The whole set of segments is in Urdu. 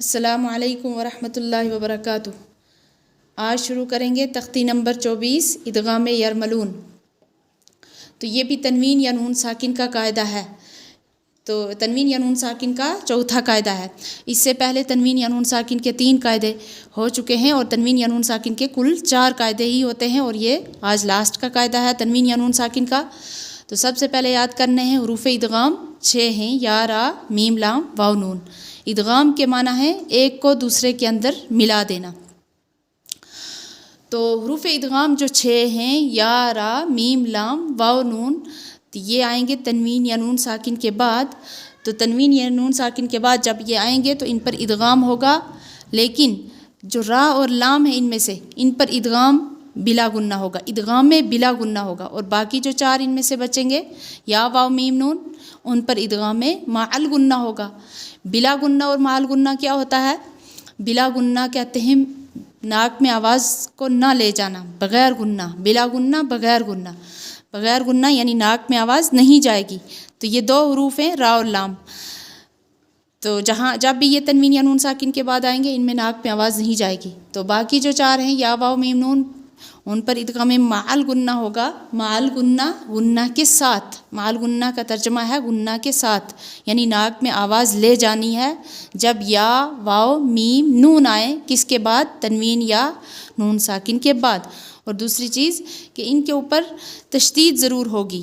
السلام علیکم ورحمۃ اللہ وبرکاتہ۔ آج شروع کریں گے تختی نمبر 24 ادغام یرملون۔ تو یہ بھی تنوین یا نون ساکن کا قاعدہ ہے، تو تنوین یا نون ساکن کا چوتھا قاعدہ ہے۔ اس سے پہلے تنوین یا نون ساکن کے 3 قاعدے ہو چکے ہیں اور تنوین یا نون ساکن کے کل 4 قاعدے ہی ہوتے ہیں، اور یہ آج لاسٹ کا قاعدہ ہے تنوین یا نون ساکن کا۔ تو سب سے پہلے یاد کرنے ہیں حروف ادغام 6 ہیں، یا، را، میم، لام، واو، نون۔ ادغام کے معنی ہے ایک کو دوسرے کے اندر ملا دینا۔ تو حروف ادغام جو 6 ہیں، یا، را، میم، لام، واو، نون، تو یہ آئیں گے تنوین یا نون ساکن کے بعد۔ تو تنوین یا نون ساکن کے بعد جب یہ آئیں گے تو ان پر ادغام ہوگا، لیکن جو را اور لام ہیں ان میں سے ان پر ادغام بلا گنہ ہوگا، ادغام میں بلا گنہ ہوگا، اور باقی جو 4 ان میں سے بچیں گے، یا، واو، میم، نون، ان پر ادغام میں مع الگنہ ہوگا۔ بلا گنہ اور مع الگنہ کیا ہوتا ہے؟ بلا گنہ کہتے ہیں ناک میں آواز کو نہ لے جانا، بغیر گنہ، بلا گنہ بغیر گنہ، بغیر گنہ یعنی ناک میں آواز نہیں جائے گی۔ تو یہ 2 حروف ہیں، را اور لام۔ تو جب بھی یہ تنوین یا نون ساکن کے بعد آئیں گے ان میں ناک میں آواز نہیں جائے گی۔ تو باقی جو 4 ہیں، یا، واو، میم، نون، ان پر ادغام مع الگنہ ہوگا، مع الگنہ، گنہ کے ساتھ۔ مع الگنہ کا ترجمہ ہے گنہ کے ساتھ، یعنی ناک میں آواز لے جانی ہے جب یا، واو، میم، نون آئیں، کس کے بعد؟ تنوین یا نون ساکن کے بعد۔ اور دوسری چیز کہ ان کے اوپر تشدید ضرور ہوگی،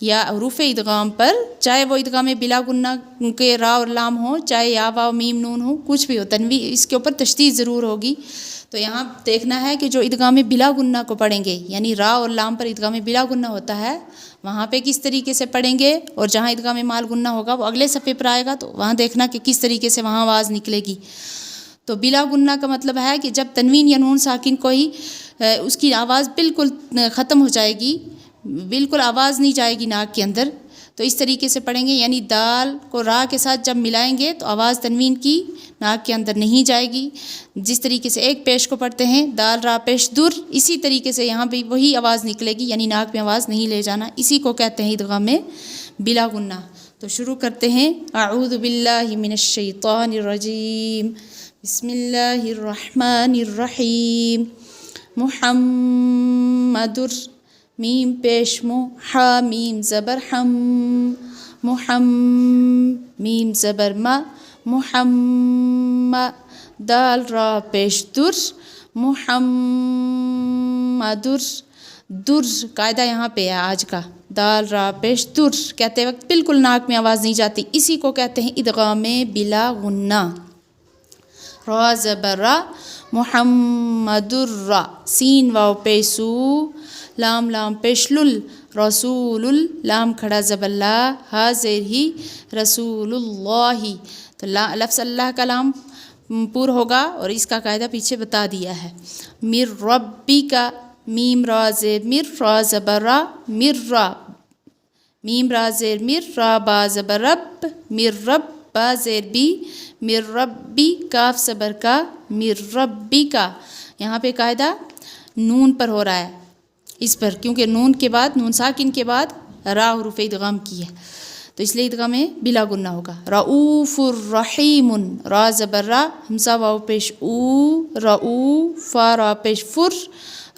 یا حروف ادغام پر، چاہے وہ ادغام بلا گنہ کے را اور لام ہوں، چاہے یا، واو، میم، نون ہو، کچھ بھی ہو، تنوین اس کے اوپر تشدید ضرور ہوگی۔ تو یہاں دیکھنا ہے کہ جو ادغام بلا گنہ کو پڑھیں گے، یعنی را اور لام پر ادغام بلا گنہ ہوتا ہے، وہاں پہ کس طریقے سے پڑھیں گے، اور جہاں ادغام مع الگنہ ہوگا وہ اگلے صفحے پر آئے گا، تو وہاں دیکھنا کہ کس طریقے سے وہاں آواز نکلے گی۔ تو بلا گنہ کا مطلب ہے کہ جب تنوین یا نون ساکن کو ہی اس کی آواز بالکل ختم ہو جائے گی، بالکل آواز نہیں جائے گی ناک کے اندر، تو اس طریقے سے پڑھیں گے، یعنی دال کو را کے ساتھ جب ملائیں گے تو آواز تنوین کی ناک کے اندر نہیں جائے گی۔ جس طریقے سے ایک پیش کو پڑھتے ہیں، دال، را، پیش، در، اسی طریقے سے یہاں بھی وہی آواز نکلے گی، یعنی ناک میں آواز نہیں لے جانا، اسی کو کہتے ہیں ادغام بلا گنہ۔ تو شروع کرتے ہیں، اعوذ باللہ من الشیطان الرجیم، بسم اللہ الرحمن الرحیم، محمدر، میم پیش مو، حا، میم زبر حم، میم زبر ما، دال، را، پیش در، محمدر، در قاعدہ یہاں پہ ہے آج کا، دال، را، پیش، در کہتے وقت بالکل ناک میں آواز نہیں جاتی، اسی کو کہتے ہیں ادغام بلا غنہ۔ را زبر را، محمدر، را، سین واو پیش سو، لام، لام پیش لل، رسول، لام کھڑا زبر لا، ہا زیر ہی، رسول اللہ۔ تو لفظ اللہ کا لام پور ہوگا، اور اس کا قاعدہ پیچھے بتا دیا ہے۔ مر ربی کا، میم را زیر مر، را زبر را، مر را، میم را زیر مر، را با زبر رب، مر رب، با زیر بی، مر ربی، کاف صبر کا، مر ربی کا۔ یہاں پہ قاعدہ نون پر ہو رہا ہے، اس پر، کیونکہ نون کے بعد، نون ساکن کے بعد را حروف ادغام کی ہے، تو اس لیے ادغام بلا گنہ ہوگا۔ رؤوف الرحیم، را زبر را، ہمزہ واو پیش او، رؤوف، فا را پیش فر،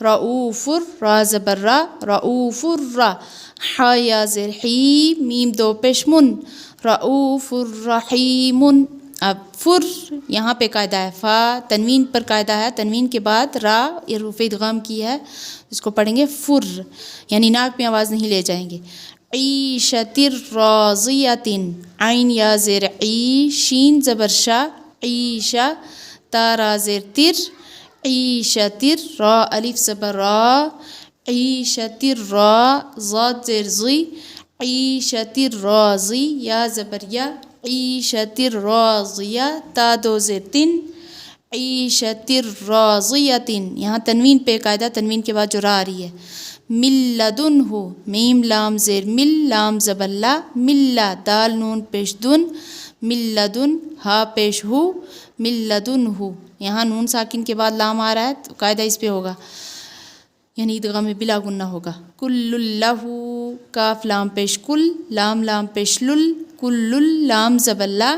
رؤوف، را زبر را، رؤوف الرا، حا یا زیر حی، میم دو پیش من، رؤوف الرحیم۔ اب فر یہاں پہ قاعدہ ہے، فا تنوین پر قاعدہ ہے، تنوین کے بعد را حروف ادغام کی ہے، اس کو پڑھیں گے فر، یعنی ناک میں آواز نہیں لے جائیں گے۔ عیشۃ راضیۃ، عین یا زیر عی، شین زبر شا، عیشہ، تا را زیر تر، عیشۃ، را الف زبر را، عیشۃ را، ضاد زیر ضی، عیشۃ راضی، یا زبر یا، عیشۃ راضیہ، تا دو زیر تن، عیشۃ راضیۃ۔ یہاں تنوین پہ قاعدہ، تنوین کے بعد جو را آ رہی ہے۔ من لدنہ، میم لام زیر مل، لام زبر لا، ملا، دال نون پیش دن، من لدن، ہا پیش ہو، من لدنہ۔ یہاں نون ساکن کے بعد لام آ رہا ہے تو قاعدہ اس پہ ہوگا، یعنی ادغام بلا گنہ ہوگا۔ کل لہ، کاف لام پیش کل، لام لام پیش لل، کل، لام زبر لا،